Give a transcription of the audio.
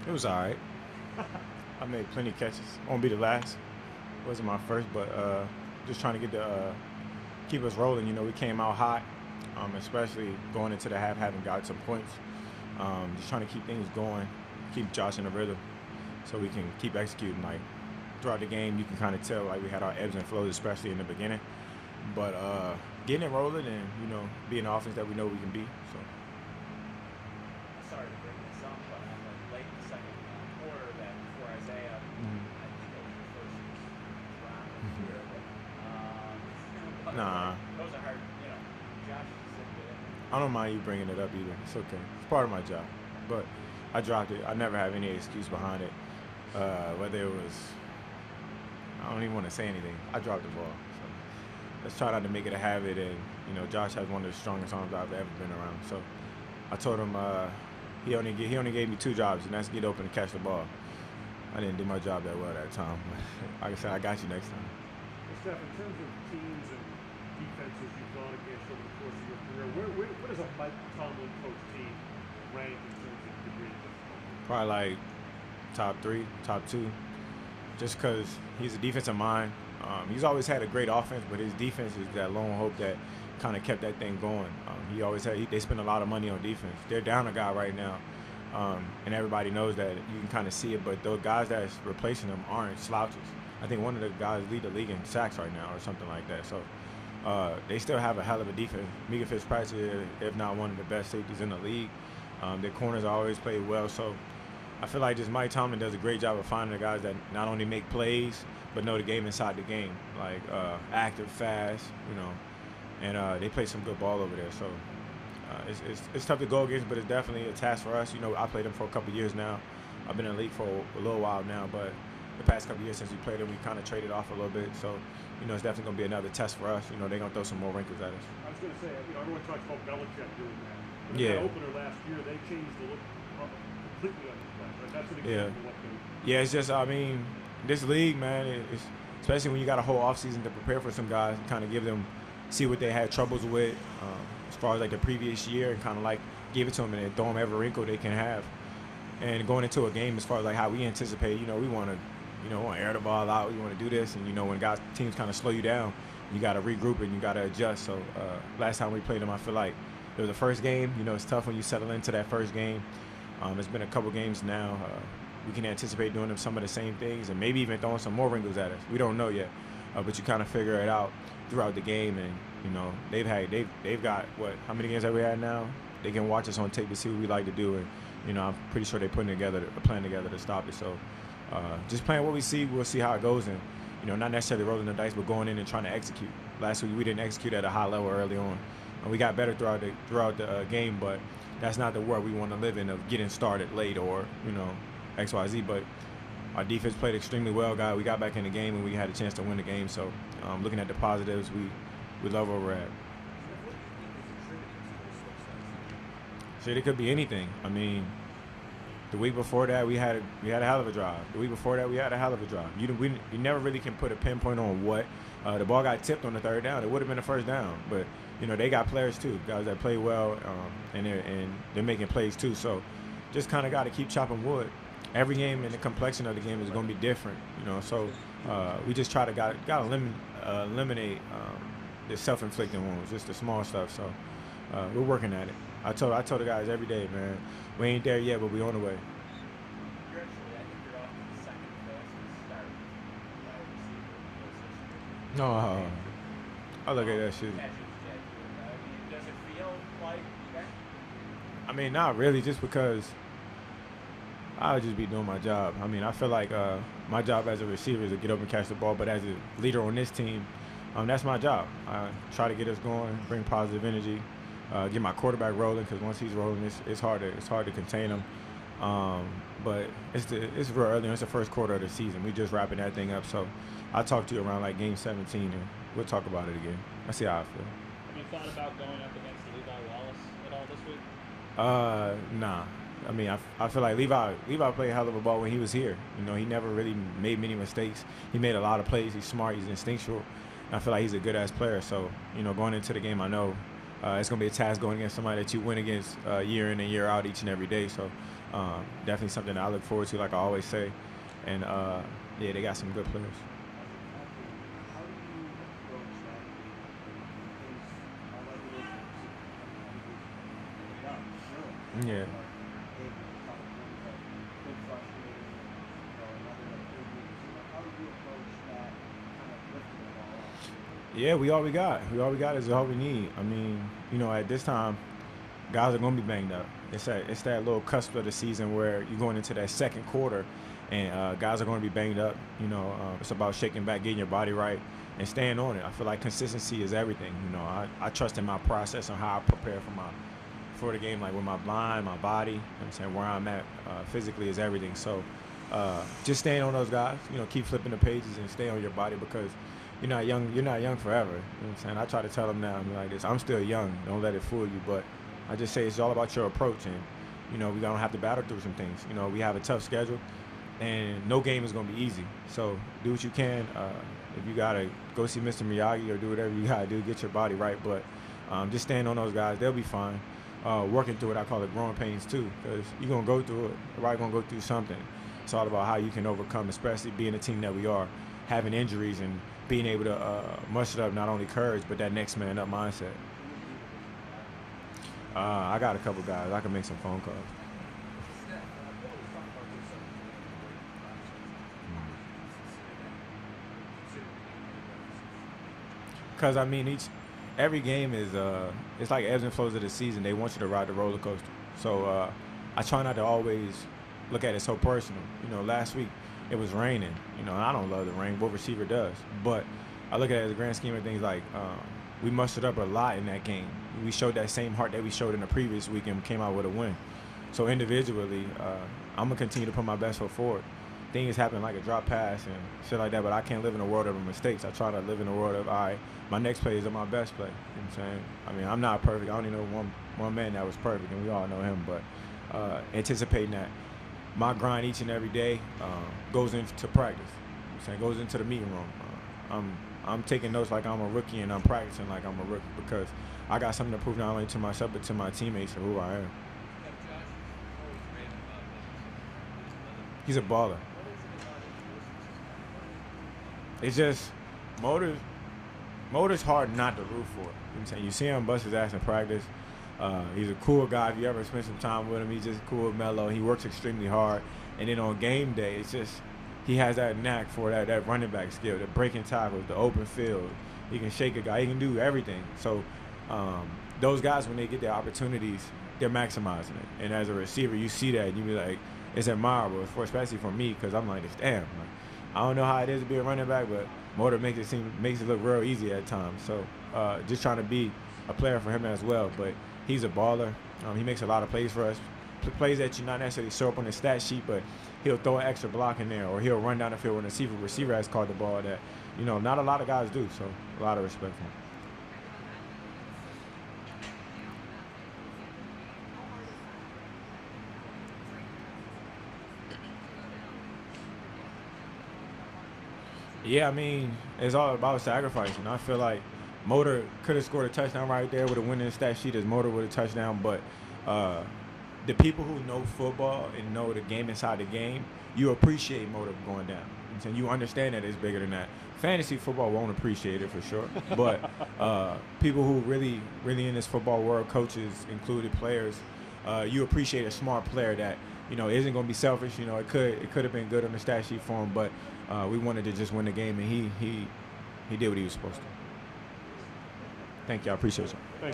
It was all right. I made plenty of catches. Won't be the last. Wasn't my first, but just trying to get keep us rolling. You know, we came out hot, especially going into the half, having got some points. Just trying to keep things going, keep Josh in the rhythm, so we can keep executing. Like throughout the game, you can kind of tell like we had our ebbs and flows, especially in the beginning. But getting it rolling and being the offense that we know we can be. So. Sorry to bring this up, but on the late in the second quarter, that before Isaiah, I think it was your first drive of the year. But, Nah. Those are hard, Josh is sitting with it. I don't mind you bringing it up either. It's okay. It's part of my job. But I dropped it. I never have any excuse behind it. Whether it was, I don't even want to say anything. I dropped the ball. So let's try not to make it a habit. And Josh has one of the strongest arms I've ever been around. So I told him he only gave me 2 jobs, and that's get open and catch the ball. I didn't do my job that well that time. But like I said, I got you next time. Well, Steph, in terms of teams and defenses you've gone against over the course of your career, where does a Mike Tomlin coach team rank in terms of degree of difficulty? Probably like top 3, top 2, just because he's a defensive mind. He's always had a great offense, but his defense is that lone hope that kind of kept that thing going. They spend a lot of money on defense. They're down a guy right now, and everybody knows that. You can kind of see it, but those guys that's replacing him aren't slouches. I think one of the guys lead the league in sacks right now or something like that. So they still have a hell of a defense. Mika Fitzpatrick, if not one of the best safeties in the league. Their corners always play well. So I feel like just Mike Tomlin does a great job of finding the guys that not only make plays, but know the game inside the game, like active, fast, and they play some good ball over there. So it's tough to go against, but it's definitely a task for us. I played them for a couple years now. I've been in the league for a little while now, but the past couple years since we played them, we kind of traded off a little bit. So, it's definitely going to be another test for us. They're going to throw some more wrinkles at us. I was going to say, everyone talks about Belichick doing that. But Yeah. in that opener last year, they changed the look completely on the play. Right? That's an example of what they. Yeah, it's just, this league, man, it's, especially when you got a whole offseason to prepare for some guys, kind of give them, see what they had troubles with as far as like the previous year, and kind of like give it to them and then throw them every wrinkle they can have. And going into a game, as far as like how we anticipate, we want to, want to air the ball out, we want to do this, and when teams kind of slow you down, you got to regroup and you got to adjust. So last time we played them, I feel like it was the first game. It's tough when you settle into that first game. It's been a couple games now. We can anticipate doing them some of the same things and maybe even throwing some more wrinkles at us. We don't know yet, but you kind of figure it out throughout the game. And they've got how many games have we had now? They can watch us on tape to see what we like to do, and I'm pretty sure they're putting a plan together to stop it. So just playing what we see, we'll see how it goes, and not necessarily rolling the dice, but going in and trying to execute. Last week we didn't execute at a high level early on, and we got better throughout the game, but that's not the world we want to live in, of getting started late or XYZ. But our defense played extremely well, guys. We got back in the game and we had a chance to win the game. So looking at the positives, we love where we're at. Shit, it could be anything. The week before that we had a hell of a drive. The week before that we had a hell of a drive. You never really can put a pinpoint on what. The ball got tipped on the 3rd down. It would have been a 1st down, but they got players too, guys that play well, and they're making plays too. So just kind of got to keep chopping wood. Every game and the complexion of the game is going to be different, So we just try to eliminate the self-inflicted wounds, just the small stuff. So we're working at it. I told the guys every day, man, we ain't there yet, but we on the way. You're actually, I think you're off to the second fastest start by a receiver. No, I look at that shit. Does it feel like that? Not really, just because I'll just be doing my job. I feel like my job as a receiver is to get up and catch the ball, but as a leader on this team, that's my job. I try to get us going, bring positive energy, get my quarterback rolling, because once he's rolling, it's hard to contain him. But it's real early. It's the first quarter of the season. We just wrapping that thing up. So I'll talk to you around like game 17, and we'll talk about it again. I see how I feel. Have you thought about going up against Levi Wallace at all this week? Nah. I feel like Levi played a hell of a ball when he was here. He never really made many mistakes. He made a lot of plays. He's smart. He's instinctual. And I feel like he's a good-ass player. So, going into the game, I know it's going to be a task going against somebody that you win against year in and year out each and every day. So Definitely something that I look forward to, like I always say. And yeah, they got some good players. How do you approach that? Because our regulation is young, really. Yeah. Maybe a couple things that could frustrate another how do you approach that kind of lifting the ball up? Yeah, we all we got. All we got is all we need. I mean, at this time, guys are going to be banged up. It's that little cusp of the season where you're going into that second quarter, and guys are going to be banged up. It's about shaking back, getting your body right, and staying on it. I feel like consistency is everything. I trust in my process and how I prepare for the game, like with my blind, my body. I'm saying where I'm at physically is everything. So just staying on those guys. Keep flipping the pages and stay on your body because you're not young. You're not young forever. You know what I'm saying? I try to tell them now, I'm like this. I'm still young. Don't let it fool you. But I just say it's all about your approach, and we're gonna have to battle through some things. We have a tough schedule, and no game is gonna be easy. So do what you can. If you gotta go see Mr. Miyagi or do whatever you gotta do, get your body right. But just stand on those guys. They'll be fine. Working through it, I call it growing pains too, because you're gonna go through it. Everybody's gonna go through something. It's all about how you can overcome, especially being the team that we are, having injuries and being able to muster up not only courage but that next man up mindset. I got a couple guys. I can make some phone calls. Because I mean, every game is it's like ebbs and flows of the season. They want you to ride the roller coaster. So I try not to always look at it so personal. Last week it was raining. And I don't love the rain. What receiver does? But I look at it as a grand scheme of things. Like we mustered up a lot in that game. We showed that same heart that we showed in the previous week and came out with a win. So individually, I'm gonna continue to put my best foot forward. Things happen like a drop pass and shit like that, but I can't live in a world of mistakes. I try to live in a world of, all right, my next play is my best play. You know what I'm saying? I mean, I'm not perfect. I only know one man that was perfect, and we all know him. But anticipating that my grind each and every day goes into practice. You know what I'm saying? Goes into the meeting room. I'm taking notes like I'm a rookie, and I'm practicing like I'm a rookie because I got something to prove not only to myself but to my teammates of who I am. He's a baller. It's just motor's hard not to root for. You know what I'm saying? You see him bust his ass in practice. He's a cool guy. If you ever spend some time with him, he's just cool, mellow. He works extremely hard. And then on game day, it's just he has that knack for that running back skill, the breaking tackles, the open field. He can shake a guy. He can do everything. So those guys, when they get their opportunities, they're maximizing it. And as a receiver, you see that, and you be like, it's admirable, especially for me, because I'm like, damn. Like, I don't know how it is to be a running back, but Motor makes it look real easy at times. So just trying to be a player for him as well. But he's a baller. He makes a lot of plays for us, plays that you not necessarily show up on the stat sheet, but he'll throw an extra block in there, or he'll run down the field when the receiver has caught the ball that, not a lot of guys do. So a lot of respect for him. Yeah, I mean, it's all about sacrificing. I feel like Motor could have scored a touchdown right there with a winning stat sheet as Motor with a touchdown, but the people who know football and know the game inside the game, you appreciate Motor going down. And you understand that it's bigger than that. Fantasy football won't appreciate it for sure, but people who really in this football world, coaches included, players, you appreciate a smart player that isn't going to be selfish. It could have been good on the stat sheet for him, but we wanted to just win the game, and he did what he was supposed to. Thank you. I appreciate you.